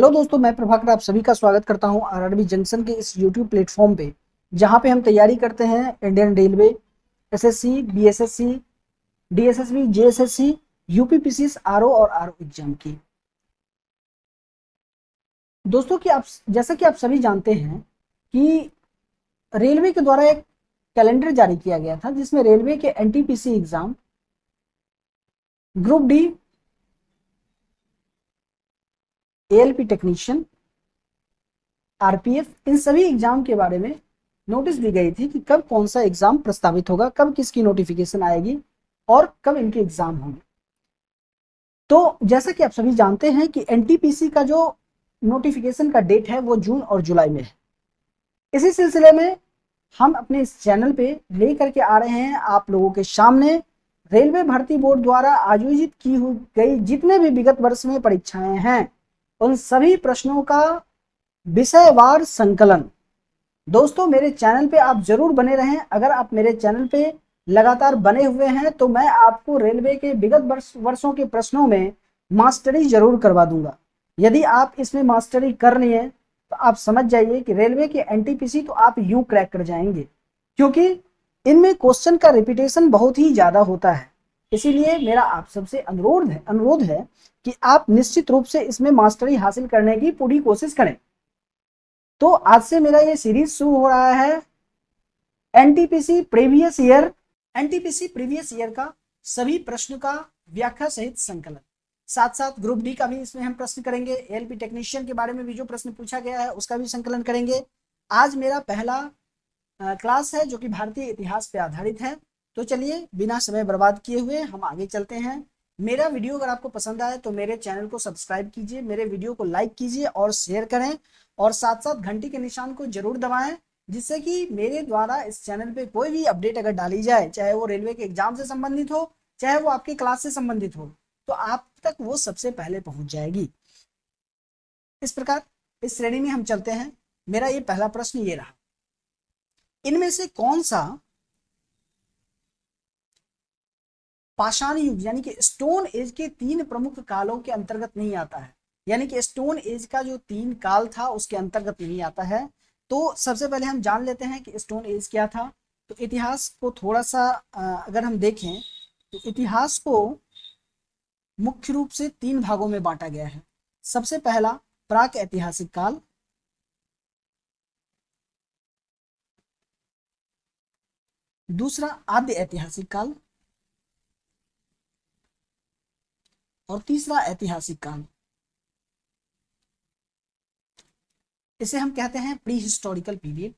Hello दोस्तों, मैं प्रभाकर आप सभी का स्वागत करता हूं आरआरबी जंक्शन के इस यूट्यूब प्लेटफॉर्म पे, जहां पे हम तैयारी करते हैं Indian railway, SSC, BSSC, DSSB, JSSC, UPPCS, RO और आरओ एग्जाम की। दोस्तों कि आप जैसा कि आप सभी जानते हैं कि रेलवे के द्वारा एक कैलेंडर जारी किया गया था, जिसमें रेलवे के NTPC exam, group D, ALP technician, RPF, इन सभी एग्जाम के बारे में नोटिस दी गई थी कि कब कौन सा एग्जाम प्रस्तावित होगा, कब किसकी नोटिफिकेशन आएगी और कब इनके एग्जाम होंगे। तो जैसा कि आप सभी जानते हैं कि एनटीपीसी का जो नोटिफिकेशन का डेट है वो जून और जुलाई में है। इसी सिलसिले में हम अपने इस चैनल पे लेकर के आ रहे हैं आप लोगों के सामने रेलवे भर्ती बोर्ड द्वारा आयोजित की गई जितने भी विगत वर्ष में परीक्षाएं हैं, उन सभी प्रश्नों का विषयवार संकलन। दोस्तों, मेरे चैनल पे आप जरूर बने रहें। अगर आप मेरे चैनल पे लगातार बने हुए हैं तो मैं आपको रेलवे के विगत वर्षों के प्रश्नों में मास्टरी जरूर करवा दूंगा। यदि आप इसमें मास्टरी कर रही है तो आप समझ जाइए कि रेलवे के एनटीपीसी तो आप यूं क्रैक कर जाएंगे, क्योंकि इनमें क्वेश्चन का रिपीटेशन बहुत ही ज्यादा होता है। इसीलिए मेरा आप सबसे अनुरोध है कि आप निश्चित रूप से इसमें मास्टरी हासिल करने की पूरी कोशिश करें। तो आज से मेरा ये सीरीज शुरू हो रहा है NTPC previous year, NTPC previous year का सभी प्रश्न का व्याख्या सहित संकलन। साथ साथ ग्रुप डी का भी इसमें हम प्रश्न करेंगे। एएलपी टेक्नीशियन के बारे में भी जो प्रश्न पूछा गया है उसका भी संकलन करेंगे। आज मेरा पहला क्लास है जो कि भारतीय इतिहास पे आधारित है। तो चलिए बिना समय बर्बाद किए हुए हम आगे चलते हैं। मेरा वीडियो अगर आपको पसंद आए तो मेरे चैनल को सब्सक्राइब कीजिए, मेरे वीडियो को लाइक कीजिए और शेयर करें, और साथ साथ घंटी के निशान को जरूर दबाएं, जिससे कि मेरे द्वारा इस चैनल पे कोई भी अपडेट अगर डाली जाए, चाहे वो रेलवे के एग्जाम से संबंधित हो, चाहे वो आपकी क्लास से संबंधित हो, तो आप तक वो सबसे पहले पहुंच जाएगी। इस प्रकार इस श्रेणी में हम चलते हैं। मेरा ये पहला प्रश्न ये रहा, इनमें से कौन सा पाषाण युग यानी कि स्टोन एज के 3 प्रमुख कालों के अंतर्गत नहीं आता है, यानी कि स्टोन एज का जो 3 काल था उसके अंतर्गत नहीं आता है। तो सबसे पहले हम जान लेते हैं कि स्टोन एज क्या था। तो इतिहास को थोड़ा सा अगर हम देखें तो इतिहास को मुख्य रूप से 3 भागों में बांटा गया है। सबसे पहला प्राक ऐतिहासिक काल, दूसरा आद्य ऐतिहासिक काल और तीसरा ऐतिहासिक काल। इसे हम कहते हैं pre historical period,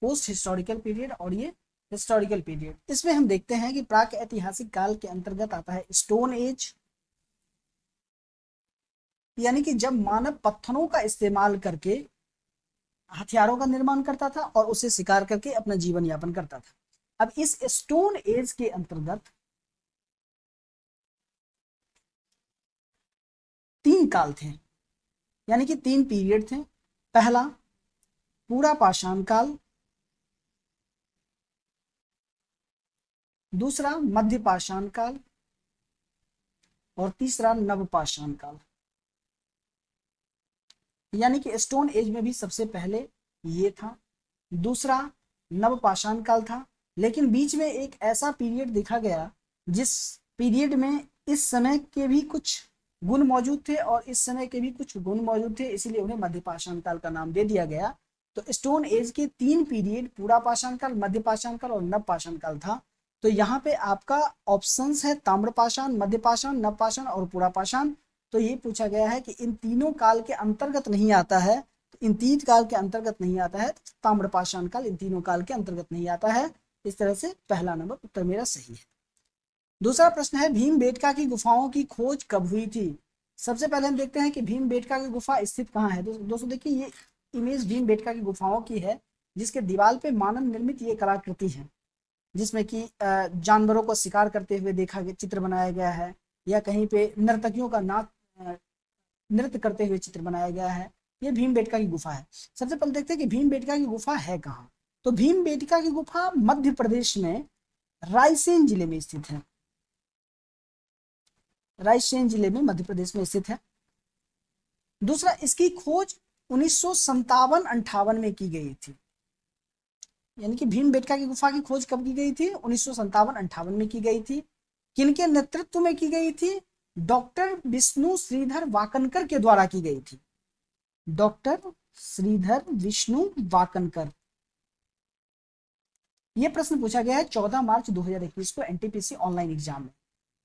post historical period और ये हिस्टोरिकल पीरियड। इसमें हम देखते हैं कि प्राक ऐतिहासिक काल के अंतर्गत आता है स्टोन एज, यानी कि जब मानव पत्थरों का इस्तेमाल करके हथियारों का निर्माण करता था और उसे शिकार करके अपना जीवन यापन करता था। अब इस स्टोन एज के अंतर्गत 3 काल थे, यानी कि 3 पीरियड थे। पहला पूरा पाषाण काल, दूसरा मध्य पाषाण काल और तीसरा नव पाषाण काल। यानी कि स्टोन एज में भी सबसे पहले ये था, दूसरा नव पाषाण काल था, लेकिन बीच में एक ऐसा पीरियड देखा गया जिस पीरियड में इस समय के भी कुछ गुण मौजूद थे और इस समय के भी कुछ गुण मौजूद थे, इसीलिए उन्हें मध्य पाषाण काल का नाम दे दिया गया। तो स्टोन एज के 3 पीरियड पूरा पाषाण काल, मध्य पाषाण काल और नव पाषाण काल था। तो यहाँ पे आपका ऑप्शंस है ताम्र पाषाण, मध्य पाषाण, नव पाषाण और पूरा पाषाण। तो ये पूछा गया है कि इन तीनों काल के अंतर्गत नहीं आता है, तो इन 3 काल के अंतर्गत नहीं आता है, तो ताम्र पाषाण काल इन तीनों काल के अंतर्गत नहीं आता है। इस तरह से पहला नंबर उत्तर मेरा सही है। दूसरा प्रश्न है भीमबेटका की गुफाओं की खोज कब हुई थी। सबसे पहले हम देखते हैं कि भीमबेटका की गुफा स्थित कहाँ है। दोस्तों देखिए, ये इमेज भीमबेटका की गुफाओं की है, जिसके दीवार पे मानव निर्मित ये कलाकृति है, जिसमें कि जानवरों को शिकार करते हुए देखा गया चित्र बनाया गया है, या कहीं पे नर्तकियों का नृत्य करते हुए चित्र बनाया गया है। ये भीमबेटका की गुफा है। सबसे पहले देखते हैं कि भीमबेटका की गुफा है कहाँ। तो भीमबेटका की गुफा मध्य प्रदेश में रायसेन जिले में स्थित है। रायसेन जिले में मध्य प्रदेश में स्थित है। दूसरा, इसकी खोज 1957-58 में की गई थी, यानी कि भीमबेटका की गुफा की खोज कब की गई थी? 1957-58 में की गई थी। किनके नेतृत्व में की गई थी? डॉक्टर विष्णु श्रीधर वाकनकर के द्वारा की गई थी। डॉक्टर श्रीधर विष्णु वाकनकर। यह प्रश्न पूछा गया है 14 मार्च 2021 को एनटीपीसी ऑनलाइन एग्जाम में।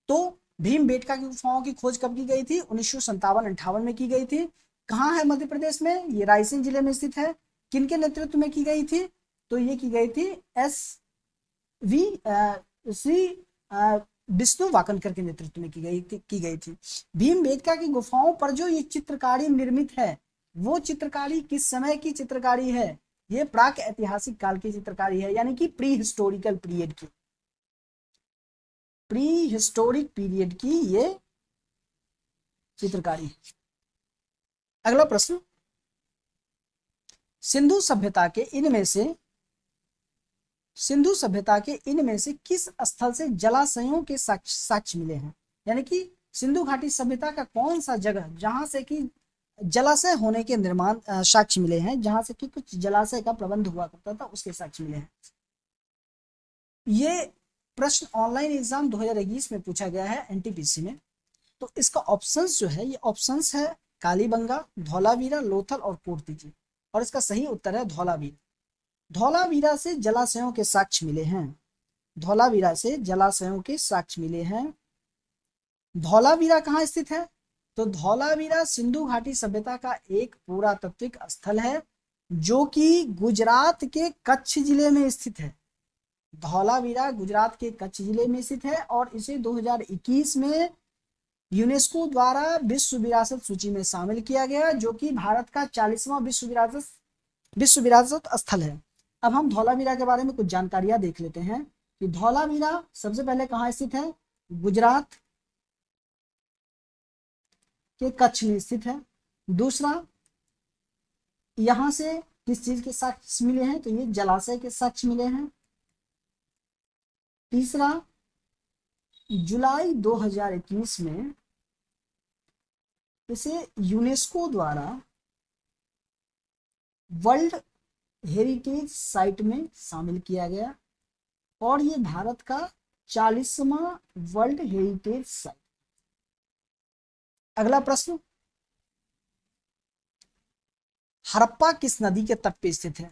तो भीमबेटका की गुफाओं की खोज कब की गई थी? 1957-58 में की गई थी। कहाँ है? मध्य प्रदेश में, ये रायसेन जिले में स्थित है। किनके नेतृत्व में की गई थी? तो ये की गई थी श्री विष्णु वाकनकर के नेतृत्व में की गई थी। भीमबेटका की गुफाओं पर जो ये चित्रकारी निर्मित है, वो चित्रकारी किस समय की चित्रकारी है? ये प्राक ऐतिहासिक काल की चित्रकारी है, यानी कि प्री हिस्टोरिकल पीरियड की, प्री हिस्टोरिक पीरियड की ये चित्रकारी है। अगला प्रश्न, सिंधु सभ्यता के इनमें से किस स्थल से जलाशयों के साक्ष्य मिले हैं? यानी कि सिंधु घाटी सभ्यता का कौन सा जगह जहां से कि जलाशय होने के निर्माण साक्ष्य मिले हैं, जहां से कि कुछ जलाशय का प्रबंध हुआ करता था, उसके साक्ष्य मिले हैं। ये प्रश्न ऑनलाइन एग्जाम 2021 में पूछा गया है एनटीपीसी में। तो इसका ऑप्शंस जो है, ये ऑप्शंस है कालीबंगा, धौलावीरा, लोथल और कोर्तिजी, और इसका सही उत्तर है धौलावीरा। धौलावीरा से जलाशयों के साक्ष्य मिले हैं। धौलावीरा से जलाशयों के साक्ष्य मिले हैं। धौलावीरा कहाँ स्थित है? तो धौलावीरा सिंधु घाटी सभ्यता का एक पुरातात्विक स्थल है जो कि गुजरात के कच्छ जिले में स्थित है। धौलावीरा गुजरात के कच्छ जिले में स्थित है और इसे 2021 में यूनेस्को द्वारा विश्व विरासत सूची में शामिल किया गया, जो कि भारत का 40वां विश्व विरासत स्थल है। अब हम धौलावीरा के बारे में कुछ जानकारियां देख लेते हैं कि धौलावीरा सबसे पहले कहाँ स्थित है? गुजरात के कच्छ में स्थित है। दूसरा, यहां से किस चीज के साक्ष्य मिले हैं? तो ये जलाशय के साक्ष्य मिले हैं। तीसरा, जुलाई 2021 में इसे यूनेस्को द्वारा वर्ल्ड हेरिटेज साइट में शामिल किया गया और ये भारत का 40वां वर्ल्ड हेरिटेज साइट। अगला प्रश्न, हड़प्पा किस नदी के तट पे स्थित है?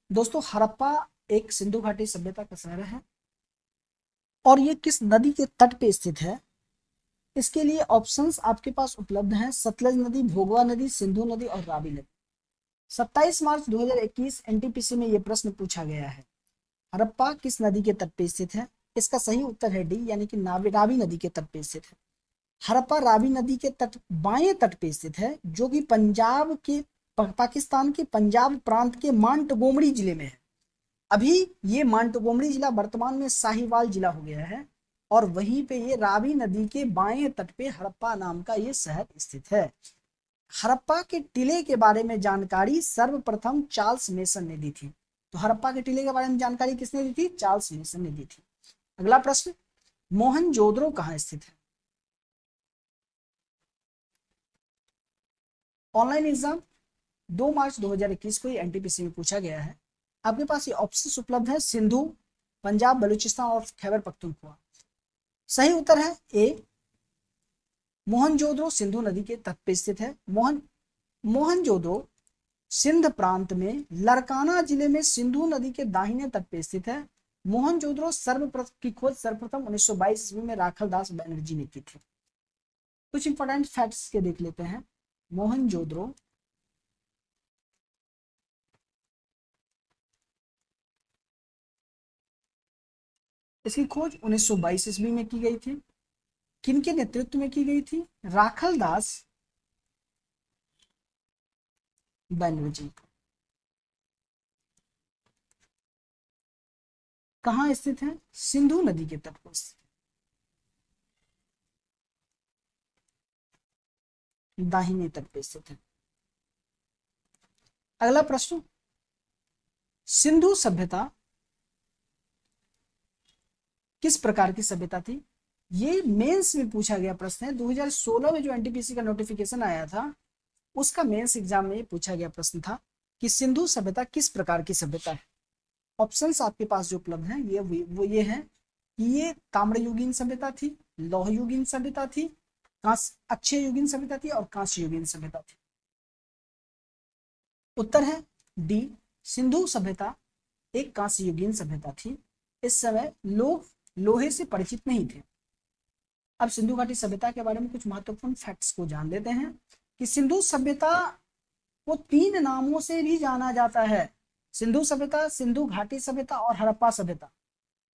दोस्तों, हड़प्पा एक सिंधु घाटी सभ्यता का शहर है और ये किस नदी के तट पे स्थित है? इसके लिए ऑप्शंस आपके पास उपलब्ध हैं, सतलज नदी, भोगवा नदी, सिंधु नदी और रावी नदी। 27 मार्च 2021 एनटीपीसी में यह प्रश्न पूछा गया है, हड़प्पा किस नदी के तट पे स्थित है? इसका सही उत्तर है डी, यानी कि रावी नदी के तट पे स्थित है। हड़प्पा रावी नदी के तट बाएं तट पे स्थित है, जो कि पाकिस्तान के पंजाब प्रांत के मांटगोमरी जिले में है। अभी ये मांटगोमरी जिला वर्तमान में साहिवाल जिला हो गया है और वहीं पे ये रावी नदी के बाएं तट पे हड़प्पा नाम का ये शहर स्थित है। हड़प्पा के टिले के बारे में जानकारी सर्वप्रथम चार्ल्स मेसन ने दी थी। तो हड़प्पा के टिले के बारे में जानकारी किसने दी थी? चार्ल्स मेसन ने दी थी। अगला प्रश्न, मोहनजोदड़ो कहाँ स्थित है? ऑनलाइन एग्जाम 2 मार्च 2021 को एनटीपीसी में पूछा गया है। आपके पास ये ऑप्शंस उपलब्ध है, सिंधु, पंजाब, बलूचिस्तान और खैबर पख्तूनख्वा। सही उत्तर है ए, मोहनजोदड़ो सिंधु नदी के तट पे स्थित है। मोहनजोदड़ो सिंध प्रांत में लरकाना जिले में सिंधु नदी के दाहिने तट पे स्थित है। मोहनजोदड़ो की खोज सर्वप्रथम 1922 ईस्वी में राखलदास बनर्जी ने की थी। कुछ इंपॉर्टेंट फैक्ट्स के देख लेते हैं। मोहनजोदड़ो इसकी खोज 1922 ईस्वी में की गई थी। किनके नेतृत्व में की गई थी? राखलदास बनर्जी। कहां स्थित है? सिंधु नदी के तट पर स्थित, दाहिने तट पे स्थित है। अगला प्रश्न, सिंधु सभ्यता किस प्रकार की सभ्यता थी? ये मेंस में पूछा गया प्रश्न है। 2016 में जो एनटीपीसी का नोटिफिकेशन आया था उसका मेंस एग्जाम में पूछा गया प्रश्न था कि सिंधु सभ्यता किस प्रकार की सभ्यता है। ऑप्शंस आपके पास जो उपलब्ध हैं वो ये हैं कि ये ताम्रयुगीन सभ्यता थी, लौहयुगीन सभ्यता थी, अक्षय युगीन सभ्यता थी और कांस्य युगीन सभ्यता थी। उत्तर है डी, सिंधु सभ्यता एक कांस्य युगीन सभ्यता थी। इस समय लोग लोहे से परिचित नहीं थे। अब सिंधु घाटी सभ्यता के बारे में कुछ महत्वपूर्ण फैक्ट्स को जान लेते हैं कि सिंधु सभ्यता को 3 नामों से भी जाना जाता है। सिंधु सभ्यता, सिंधु घाटी सभ्यता और हड़प्पा सभ्यता।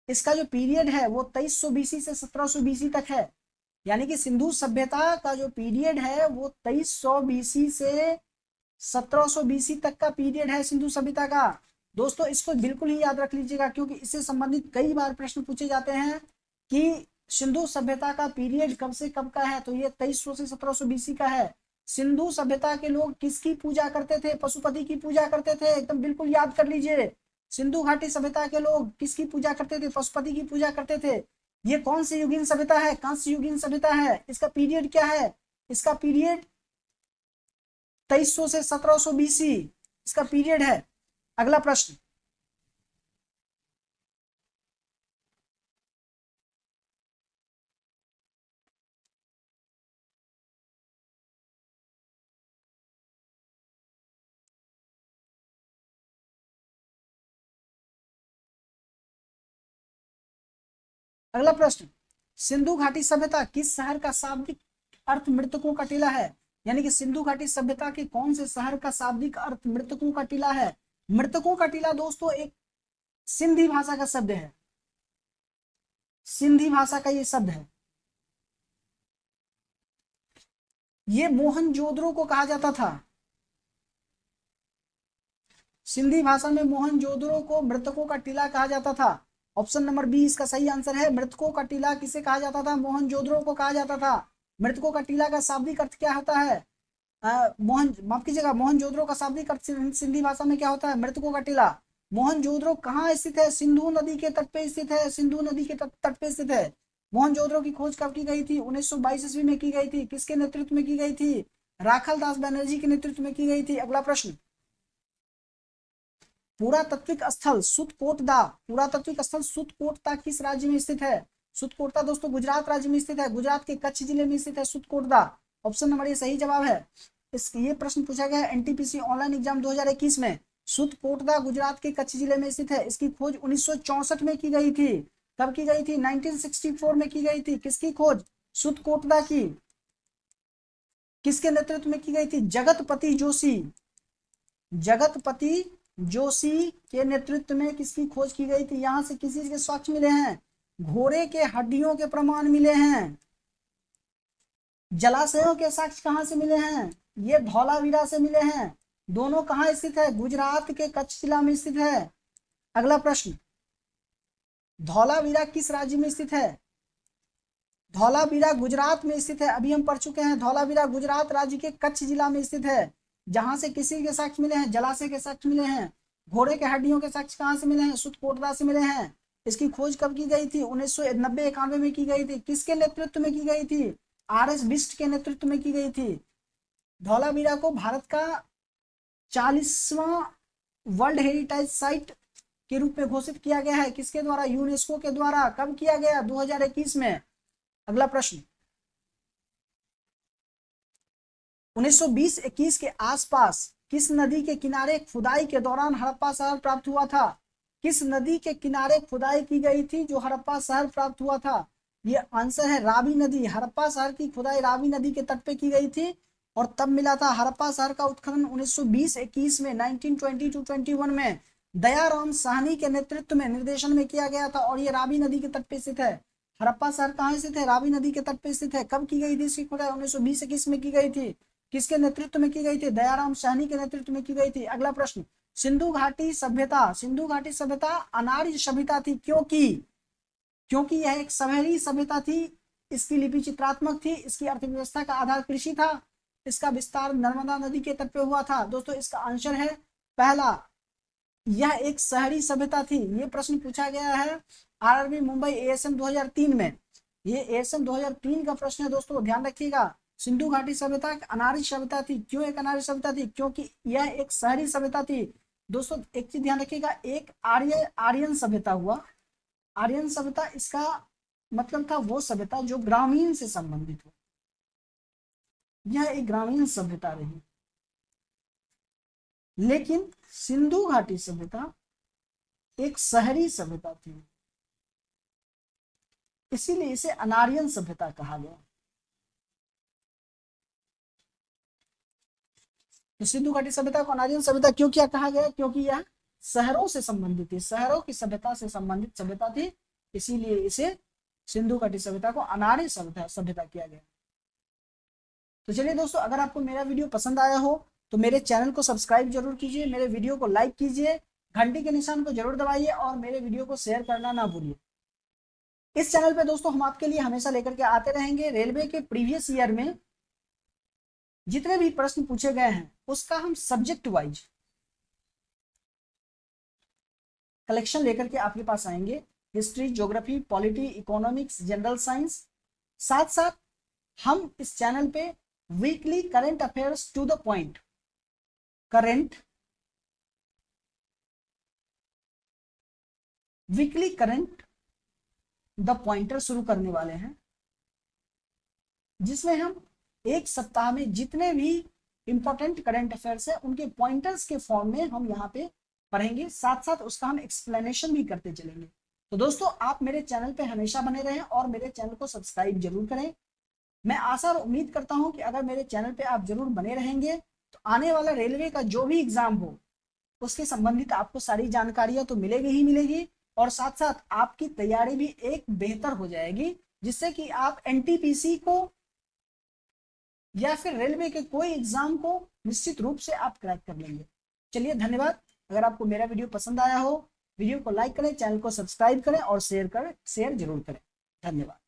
इसका जो पीरियड है वो 2300 बीसी से 1700 बीसी तक है। यानी कि सिंधु सभ्यता का जो पीरियड है वो 2300 बीसी से 1700 बीसी तक का पीरियड है सिंधु सभ्यता का। दोस्तों इसको बिल्कुल ही याद रख लीजिएगा, क्योंकि इससे संबंधित कई बार प्रश्न पूछे जाते हैं कि सिंधु सभ्यता का पीरियड कब से कब का है, तो ये 2300 से 1700 बीसी का है। सिंधु सभ्यता के लोग किसकी पूजा करते थे? पशुपति की पूजा करते थे, एकदम बिल्कुल याद कर लीजिए। सिंधु घाटी सभ्यता के लोग किसकी पूजा करते थे? पशुपति की पूजा करते थे। ये कौन सी युगीन सभ्यता है? कांस्य युगीन सभ्यता है। इसका पीरियड क्या है? इसका पीरियड 2300 से 1700 बीसी इसका पीरियड है। अगला प्रश्न, अगला प्रश्न, सिंधु घाटी सभ्यता किस शहर का शाब्दिक अर्थ मृतकों का टीला है? यानी कि सिंधु घाटी सभ्यता के कौन से शहर का शाब्दिक अर्थ मृतकों का टीला है? मृतकों का टीला दोस्तों एक सिंधी भाषा का शब्द है। सिंधी भाषा का ये शब्द है। ये मोहनजोदड़ो को कहा जाता था। सिंधी भाषा में मोहनजोदड़ो को मृतकों का टीला कहा जाता था। ऑप्शन नंबर बी इसका सही आंसर है। मृतकों का टीला किसे कहा जाता था? मोहनजोदड़ो को कहा जाता था। मृतकों का टीला का शाब्दिक अर्थ क्या होता है? माफ कीजिएगा, मोहनजोदड़ो का शाब्दिक अर्थ सिंधी भाषा में क्या होता है? मृतकों का टीला। मोहनजोदड़ो कहाँ स्थित है? सिंधु नदी के तट पे स्थित है। सिंधु नदी के तट पे स्थित है। मोहनजोदड़ो की खोज कब की गई थी? 1922 ईस्वी में की गई थी। किसके नेतृत्व में की गई थी? राखाल दास बनर्जी के नेतृत्व में की गई थी। अगला प्रश्न, पुरातात्विक स्थल सुतकोटदा, पुरातात्विक स्थल सुतकोटदा किस राज्य में स्थित है? सुतकोटदा दोस्तों गुजरात राज्य में स्थित है। गुजरात के कच्छ जिले में स्थित है सुतकोटदा। ऑप्शन नंबर ये सही जवाब है। ये प्रश्न पूछा गया है एनटीपीसी ऑनलाइन एग्जाम 2021 में। सुतकोटदा गुजरात के कच्छ जिले में स्थित है। इसकी खोज 1964 में की गई थी। कब की गई थी? 1964 में की गई थी। किसकी खोज? सुतकोटदा की। किसके नेतृत्व में की गई थी? जगतपति जोशी। जगतपति जोशी के नेतृत्व में किसकी खोज की गई थी? यहां से किसी के साक्ष्य मिले हैं? घोड़े के हड्डियों के प्रमाण मिले हैं। जलाशयों के साक्ष्य कहां से मिले हैं? ये धौलावीरा से मिले हैं। दोनों कहां स्थित है? गुजरात के कच्छ जिला में स्थित है। अगला प्रश्न, धौलावीरा किस राज्य में स्थित है? धौलावीरा गुजरात में स्थित है। अभी हम पढ़ चुके हैं धौलावीरा गुजरात राज्य के कच्छ जिला में स्थित है। जहां से किसी के साक्ष्य मिले हैं? जलाशय के साक्ष्य मिले हैं। घोड़े के हड्डियों के साक्ष्य कहां से मिले हैं? सुतकोटदा से मिले हैं। इसकी खोज कब की गई थी? 1990-91 में की गई थी। किसके नेतृत्व में की गई थी? आर.एस. बिष्ट के नेतृत्व में की गई थी। धौलावीरा को भारत का 40वां वर्ल्ड हेरिटेज साइट के रूप में घोषित किया गया है। किसके द्वारा? यूनेस्को के द्वारा। कब किया गया? 2021 में। अगला प्रश्न, 1920-21 के आसपास किस नदी के किनारे खुदाई के दौरान हड़प्पा शहर प्राप्त हुआ था? किस नदी के किनारे खुदाई की गई थी जो हड़प्पा शहर प्राप्त हुआ था? ये आंसर है रावी नदी। हड़प्पा शहर की खुदाई रावी नदी के तट पे की गई थी और तब मिला था। हड़प्पा शहर का उत्खनन 1920-21 में 1920-21 में दयाराम साहनी के नेतृत्व में निर्देशन में किया गया था और ये रावी नदी के तट पे स्थित है। हड़प्पा शहर कहाँ स्थित है? रावी नदी के तट पे स्थित है। कब की गई थी इसकी खुदाई? 1920-21 में की गई थी। किसके नेतृत्व में की गई थी? दयाराम साहनी के नेतृत्व में की गई थी। अगला प्रश्न, सिंधु घाटी सभ्यता, सिंधु घाटी सभ्यता अनार्य सभ्यता थी। क्योंकि यह एक शहरी सभ्यता थी। इसकी लिपि चित्रात्मक थी। इसकी अर्थव्यवस्था का आधार कृषि था। इसका विस्तार नर्मदा नदी के तट पे हुआ था। दोस्तों इसका आंसर है पहला, यह एक शहरी सभ्यता थी। ये प्रश्न पूछा गया है आरआरबी मुंबई एएसएम 2003 में। ये एएसएम 2003 का प्रश्न है दोस्तों, ध्यान रखिएगा। सिंधु घाटी सभ्यता एक अनार्य सभ्यता थी। क्यों एक अनार्य सभ्यता थी? क्योंकि यह एक शहरी सभ्यता थी। दोस्तों एक चीज ध्यान रखिएगा, एक आर्यन सभ्यता हुआ। आर्यन सभ्यता, इसका मतलब था वो सभ्यता जो ग्रामीण से संबंधित हो। यह एक ग्रामीण सभ्यता रही। लेकिन सिंधु घाटी सभ्यता एक शहरी सभ्यता थी, इसीलिए इसे अनार्यन सभ्यता कहा गया। तो सिंधु घाटी सभ्यता को अनार्यन सभ्यता क्यों क्या कहा गया? क्योंकि यह शहरों से संबंधित थी, शहरों की सभ्यता से संबंधित सभ्यता थी, इसीलिए इसे सिंधु घाटी सभ्यता को अनार्य सभ्यता किया गया। तो चलिए दोस्तों, अगर आपको मेरा वीडियो पसंद आया हो तो मेरे चैनल को सब्सक्राइब जरूर कीजिए, मेरे वीडियो को लाइक कीजिए, घंटी के निशान को जरूर दबाइए और मेरे वीडियो को शेयर करना ना भूलिए। इस चैनल पे दोस्तों हम आपके लिए हमेशा लेकर के आते रहेंगे रेलवे के प्रीवियस ईयर में जितने भी प्रश्न पूछे गए हैं उसका हम सब्जेक्ट वाइज कलेक्शन लेकर के आपके पास आएंगे। History, geography, polity, economics, general science. साथ साथ हम इस चैनल पे weekly current affairs to the point, weekly current the pointer शुरू करने वाले हैं, जिसमें हम एक सप्ताह में जितने भी इंपॉर्टेंट करंट अफेयर्स है उनके पॉइंटर्स के फॉर्म में हम यहाँ पे पढ़ेंगे, साथ साथ उसका हम एक्सप्लेनेशन भी करते चलेंगे। तो दोस्तों आप मेरे चैनल पे हमेशा बने रहें और मेरे चैनल को सब्सक्राइब जरूर करें। मैं आशा और उम्मीद करता हूं कि अगर मेरे चैनल पे आप जरूर बने रहेंगे तो आने वाला रेलवे का जो भी एग्जाम हो उसके संबंधित आपको सारी जानकारियां तो मिलेगी ही मिलेगी, और साथ साथ आपकी तैयारी भी एक बेहतर हो जाएगी, जिससे कि आप एनटीपीसी को या फिर रेलवे के कोई एग्जाम को निश्चित रूप से आप क्रैक कर लेंगे। चलिए धन्यवाद। अगर आपको मेरा वीडियो पसंद आया हो, वीडियो को लाइक करें, चैनल को सब्सक्राइब करें और शेयर जरूर करें। धन्यवाद।